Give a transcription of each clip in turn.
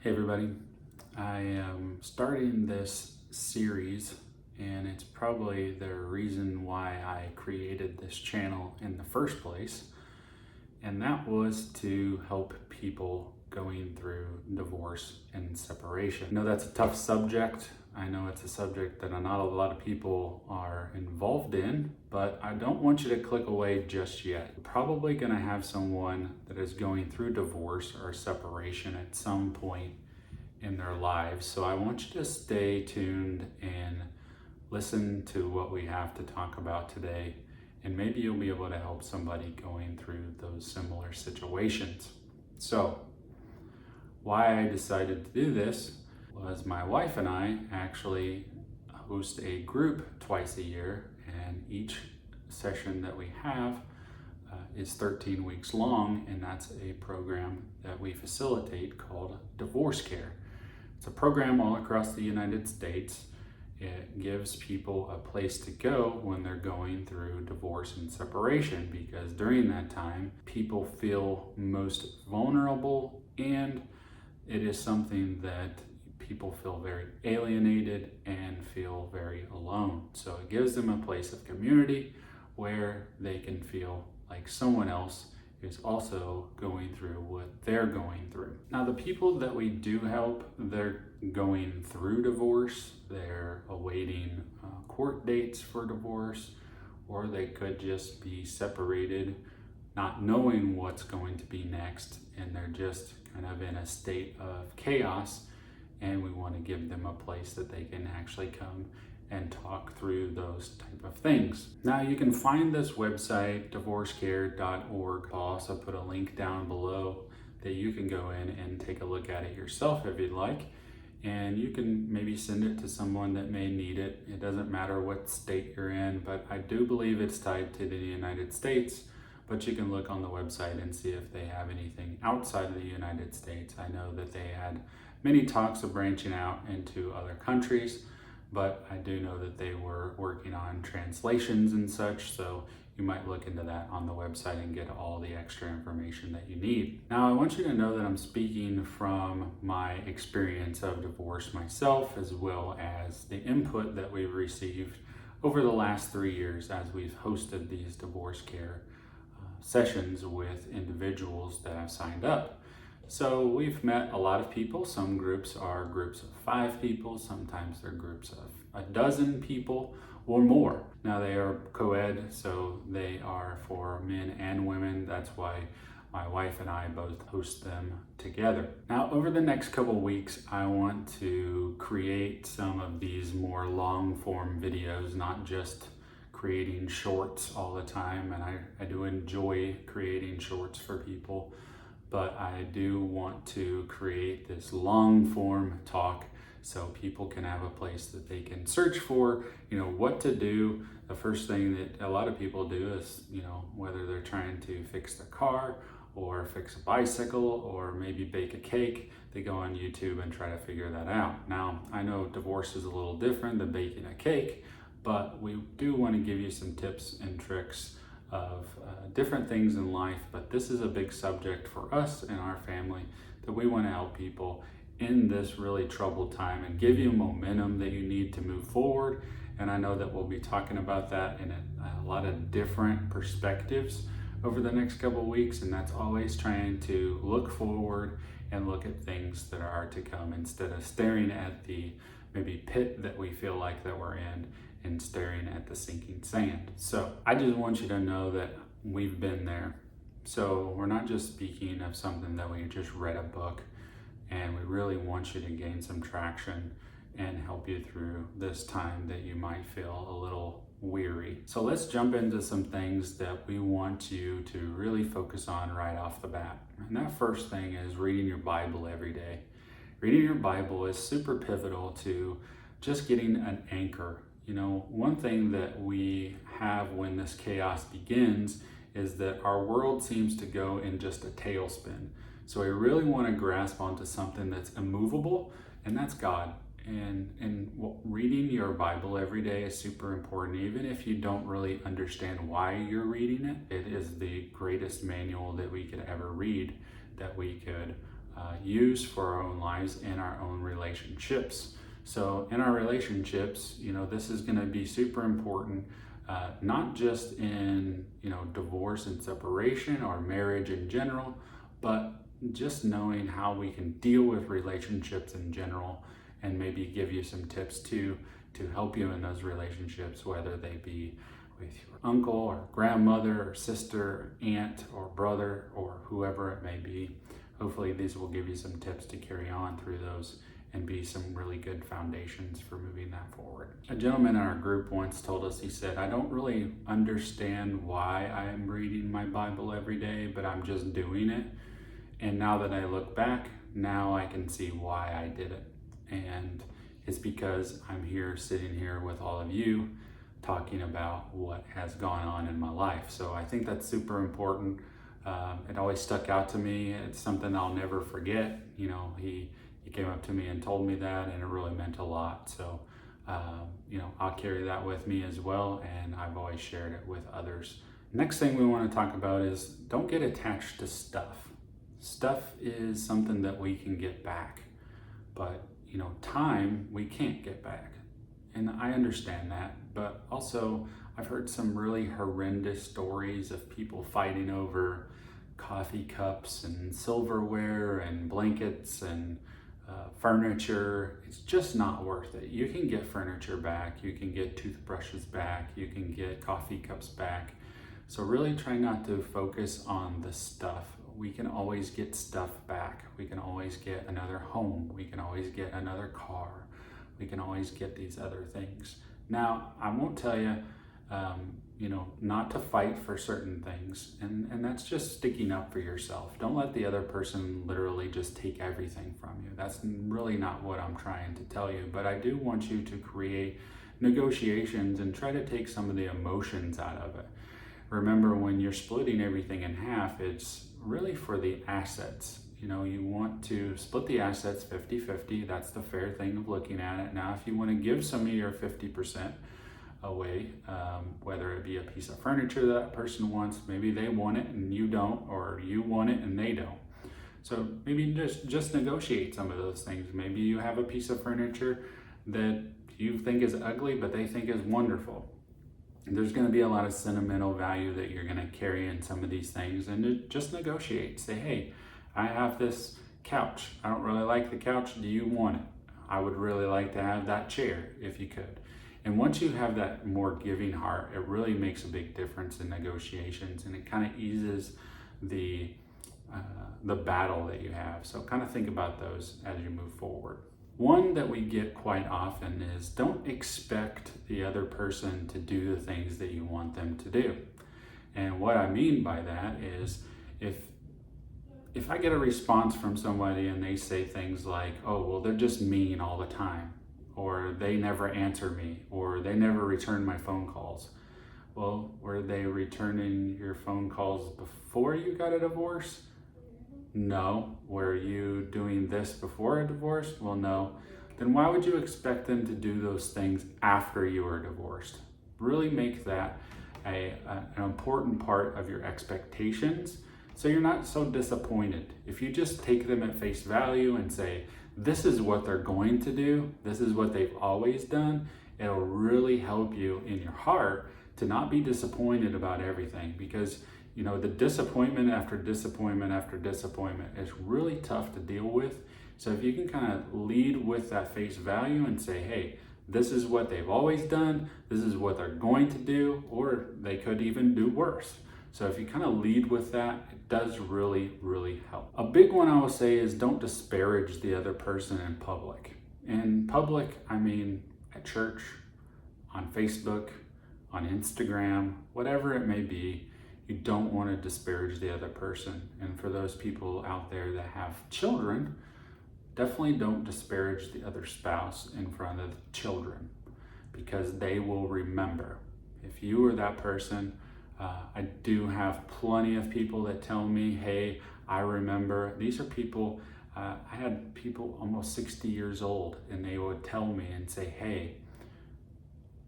Hey everybody, I am starting this series and it's probably the reason why I created this channel in the first place, and that was to help people going through divorce and separation. I know that's a tough subject. I know it's a subject that not a lot of people are involved in, but I don't want you to click away just yet. You're probably gonna have someone that is going through divorce or separation at some point in their lives. So I want you to stay tuned and listen to what we have to talk about today, and maybe you'll be able to help somebody going through those similar situations. So why I decided to do this was my wife and I actually host a group twice a year, and each session that we have is 13 weeks long, and that's a program that we facilitate called Divorce Care. It's a program all across the United States. It gives people a place to go when they're going through divorce and separation, because during that time, people feel most vulnerable, and it is something that people feel very alienated and feel very alone. So it gives them a place of community where they can feel like someone else is also going through what they're going through. Now, the people that we do help, they're going through divorce, they're awaiting court dates for divorce, or they could just be separated, not knowing what's going to be next, and they're just kind of in a state of chaos, and we want to give them a place that they can actually come and talk through those type of things. Now, you can find this website, divorcecare.org. I'll also put a link down below that you can go in and take a look at it yourself if you'd like. And you can maybe send it to someone that may need it. It doesn't matter what state you're in, but I do believe it's tied to the United States. But you can look on the website and see if they have anything outside of the United States. I know that they had many talks of branching out into other countries, but I do know that they were working on translations and such, so you might look into that on the website and get all the extra information that you need. Now, I want you to know that I'm speaking from my experience of divorce myself, as well as the input that we've received over the last 3 years as we've hosted these divorce care sessions with individuals that have signed up. So we've met a lot of people. Some groups are groups of 5 people, sometimes they're groups of a dozen people or more. Now, they are co-ed, so they are for men and women. That's why my wife and I both host them together. Now, over the next couple weeks, I want to create some of these more long form videos, not just creating shorts all the time. And I do enjoy creating shorts for people, but I do want to create this long form talk so people can have a place that they can search for, what to do. The first thing that a lot of people do is, whether they're trying to fix their car or fix a bicycle or maybe bake a cake, they go on YouTube and try to figure that out. Now, I know divorce is a little different than baking a cake, but we do want to give you some tips and tricks of different things in life. But this is a big subject for us and our family, that we want to help people in this really troubled time and give you momentum that you need to move forward. And I know that we'll be talking about that in a lot of different perspectives over the next couple of weeks, and that's always trying to look forward and look at things that are to come, instead of staring at the maybe pit that we feel like that we're in and staring at the sinking sand. So I just want you to know that we've been there. So we're not just speaking of something that we just read a book, and we really want you to gain some traction and help you through this time that you might feel a little weary. So let's jump into some things that we want you to really focus on right off the bat. And that first thing is reading your Bible every day. Reading your Bible is super pivotal to just getting an anchor. One thing that we have when this chaos begins is that our world seems to go in just a tailspin. So we really want to grasp onto something that's immovable, and that's God. And reading your Bible every day is super important. Even if you don't really understand why you're reading it, it is the greatest manual that we could ever read, that we could use for our own lives and our own relationships. So in our relationships, this is going to be super important, not just in, divorce and separation or marriage in general, but just knowing how we can deal with relationships in general, and maybe give you some tips to help you in those relationships, whether they be with your uncle or grandmother or sister, aunt or brother, or whoever it may be. Hopefully these will give you some tips to carry on through those and be some really good foundations for moving that forward. A gentleman in our group once told us, he said, I don't really understand why I am reading my Bible every day, but I'm just doing it. And now that I look back, now I can see why I did it. And it's because I'm here, sitting here with all of you, talking about what has gone on in my life. So I think that's super important. It always stuck out to me. It's something I'll never forget. He came up to me and told me that, and it really meant a lot. So, I'll carry that with me as well, and I've always shared it with others. Next thing we want to talk about is don't get attached to stuff. Stuff is something that we can get back, but time we can't get back. And I understand that, but also I've heard some really horrendous stories of people fighting over coffee cups and silverware and blankets and furniture. It's just not worth it. You can get furniture back, you can get toothbrushes back, you can get coffee cups back. So really try not to focus on the stuff. We can always get stuff back. We can always get another home. We can always get another car. We can always get these other things. Now, I won't tell you, not to fight for certain things. And that's just sticking up for yourself. Don't let the other person literally just take everything from you. That's really not what I'm trying to tell you. But I do want you to create negotiations and try to take some of the emotions out of it. Remember, when you're splitting everything in half, it's really for the assets. You want to split the assets 50-50. That's the fair thing of looking at it. Now, if you want to give some of your 50% away, whether it be a piece of furniture that person wants, maybe they want it and you don't, or you want it and they don't. So maybe just negotiate some of those things. Maybe you have a piece of furniture that you think is ugly, but they think is wonderful. And there's going to be a lot of sentimental value that you're going to carry in some of these things, and just negotiate. Say, hey, I have this couch. I don't really like the couch. Do you want it? I would really like to have that chair if you could. And once you have that more giving heart, it really makes a big difference in negotiations, and it kind of eases the battle that you have. So kind of think about those as you move forward. One that we get quite often is don't expect the other person to do the things that you want them to do. And what I mean by that is if I get a response from somebody and they say things like, oh, well, they're just mean all the time, or they never answer me, or they never return my phone calls. Well, were they returning your phone calls before you got a divorce? No. Were you doing this before a divorce? Well, no. Then why would you expect them to do those things after you were divorced? Really make that an important part of your expectations, so you're not so disappointed. If you just take them at face value and say, this is what they're going to do, this is what they've always done, it'll really help you in your heart to not be disappointed about everything, because the disappointment after disappointment after disappointment is really tough to deal with. So if you can kind of lead with that face value and say, hey, this is what they've always done, this is what they're going to do, or they could even do worse. So if you kind of lead with that, it does really, really help. A big one I will say is don't disparage the other person in public. In public, I mean at church, on Facebook, on Instagram, whatever it may be. You don't want to disparage the other person. And for those people out there that have children, definitely don't disparage the other spouse in front of the children, because they will remember. If you were that person, I do have plenty of people that tell me, hey, I remember. These are people, I had people almost 60 years old, and they would tell me and say, hey,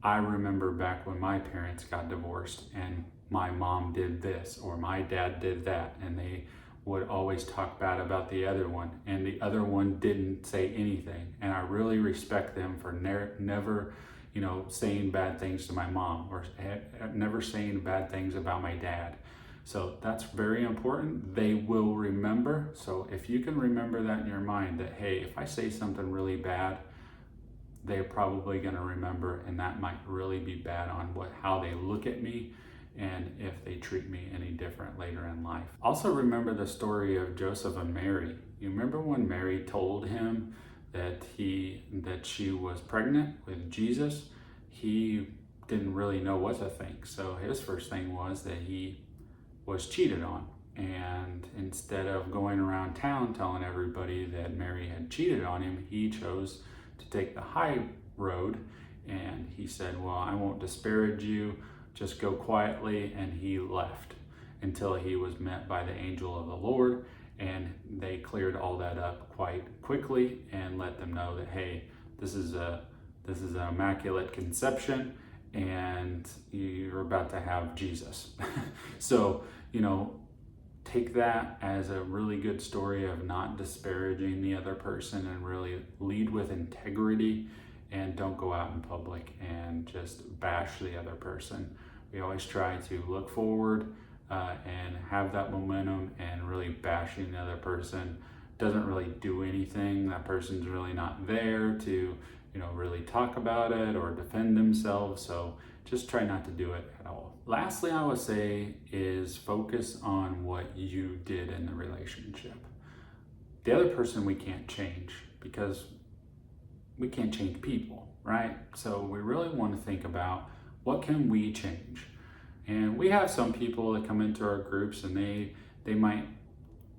I remember back when my parents got divorced and my mom did this or my dad did that, and they would always talk bad about the other one, and the other one didn't say anything. And I really respect them for never, saying bad things to my mom, or never saying bad things about my dad. So that's very important. They will remember. So if you can remember that in your mind, that, hey, if I say something really bad, they're probably going to remember, and that might really be bad on how they look at me and if they treat me any different later in life. Also remember the story of Joseph and Mary. You remember when Mary told him that she was pregnant with Jesus? He didn't really know what to think. So his first thing was that he was cheated on. And instead of going around town telling everybody that Mary had cheated on him, he chose to take the high road, and he said, well, I won't disparage you, just go quietly. And he left until he was met by the angel of the Lord, and they cleared all that up quite quickly and let them know that, hey, this is an immaculate conception, and you're about to have Jesus. So, take that as a really good story of not disparaging the other person, and really lead with integrity, and don't go out in public and just bash the other person. We always try to look forward and have that momentum, and really bashing the other person doesn't really do anything. That person's really not there to really talk about it or defend themselves. So just try not to do it at all. Lastly, I would say is focus on what you did in the relationship. The other person we can't change, because we can't change people, right? So we really want to think about, what can we change? And we have some people that come into our groups, and they might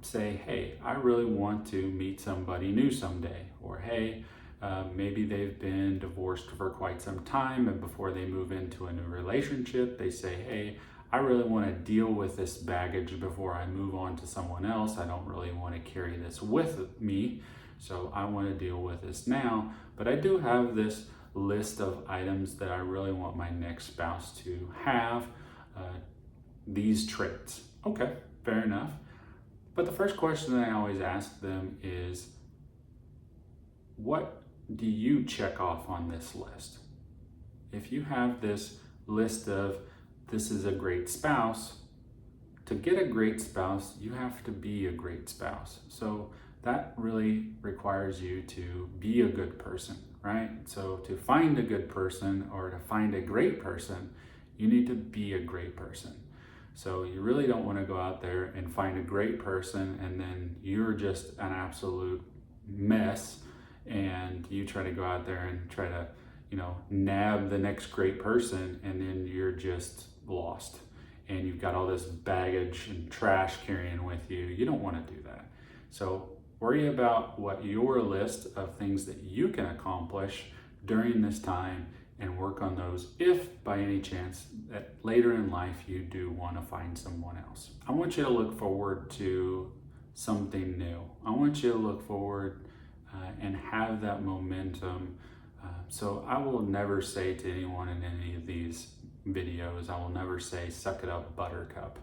say, hey, I really want to meet somebody new someday. Or, hey, maybe they've been divorced for quite some time, and before they move into a new relationship, they say, hey, I really want to deal with this baggage before I move on to someone else. I don't really want to carry this with me, so I want to deal with this now. But I do have this list of items that I really want my next spouse to have, these traits. Okay, fair enough. But the first question that I always ask them is, what do you check off on this list? If you have this list of, this is a great spouse, to get a great spouse, you have to be a great spouse. So that really requires you to be a good person, right? So to find a good person, or to find a great person, you need to be a great person. So you really don't want to go out there and find a great person, and then you're just an absolute mess, and you try to go out there and try to, nab the next great person, and then you're just lost. And you've got all this baggage and trash carrying with you. You don't want to do that. So worry about what your list of things that you can accomplish during this time, and work on those if by any chance that later in life you do want to find someone else. I want you to look forward to something new. I want you to look forward and have that momentum. So I will never say to anyone in any of these videos, I will never say, suck it up, buttercup.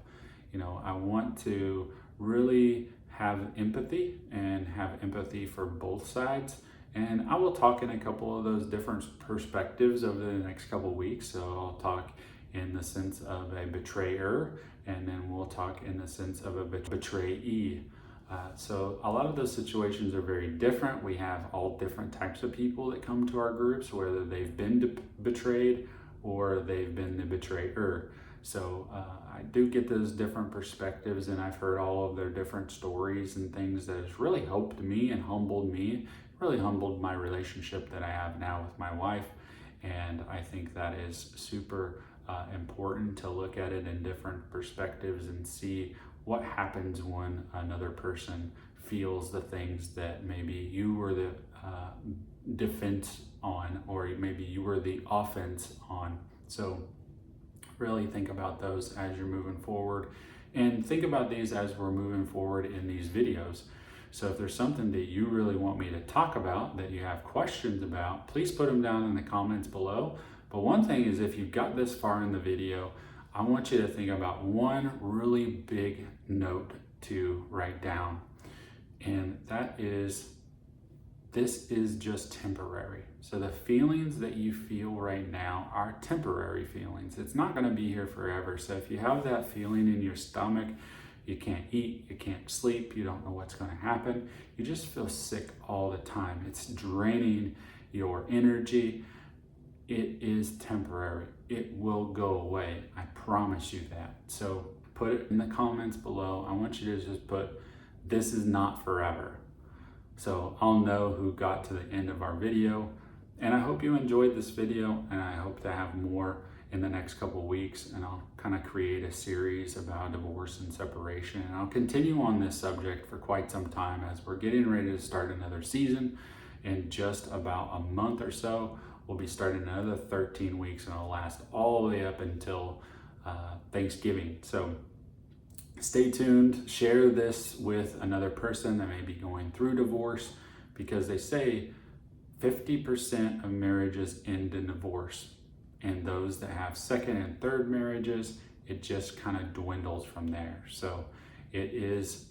I want to really have empathy, and have empathy for both sides. And I will talk in a couple of those different perspectives over the next couple of weeks. So I'll talk in the sense of a betrayer, and then we'll talk in the sense of a betrayee. So a lot of those situations are very different. We have all different types of people that come to our groups, whether they've been betrayed or they've been the betrayer. So I do get those different perspectives, and I've heard all of their different stories and things that has really helped me and humbled me, really humbled my relationship that I have now with my wife. And I think that is super important to look at it in different perspectives and see what happens when another person feels the things that maybe you were the defense on, or maybe you were the offense on. So really think about those as you're moving forward, and think about these as we're moving forward in these videos. So if there's something that you really want me to talk about, that you have questions about, please put them down in the comments below. But one thing is, if you've got this far in the video, I want you to think about one really big note to write down. And this is just temporary. So the feelings that you feel right now are temporary feelings. It's not going to be here forever. So if you have that feeling in your stomach, you can't eat, you can't sleep, you don't know what's going to happen, you just feel sick all the time. It's draining your energy. It is temporary. It will go away. I promise you that. So put it in the comments below. I want you to just put, this is not forever. So I'll know who got to the end of our video. And I hope you enjoyed this video, and I hope to have more in the next couple of weeks, and I'll kind of create a series about divorce and separation. And I'll continue on this subject for quite some time, as we're getting ready to start another season. In just about a month or so, we'll be starting another 13 weeks, and it'll last all the way up until Thanksgiving. So stay tuned, share this with another person that may be going through divorce, because they say 50% of marriages end in divorce. And those that have second and third marriages, it just kind of dwindles from there. So it is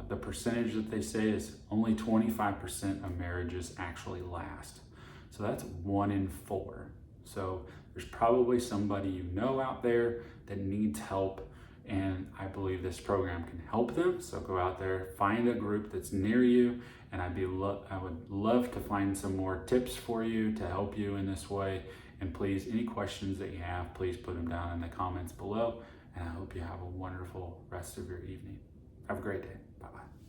the percentage that they say is only 25% of marriages actually last. So that's 1 in 4. So there's probably somebody you know out there that needs help, and I believe this program can help them. So go out there, find a group that's near you, and I would love to find some more tips for you to help you in this way. And please, any questions that you have, please put them down in the comments below. And I hope you have a wonderful rest of your evening. Have a great day. Bye-bye.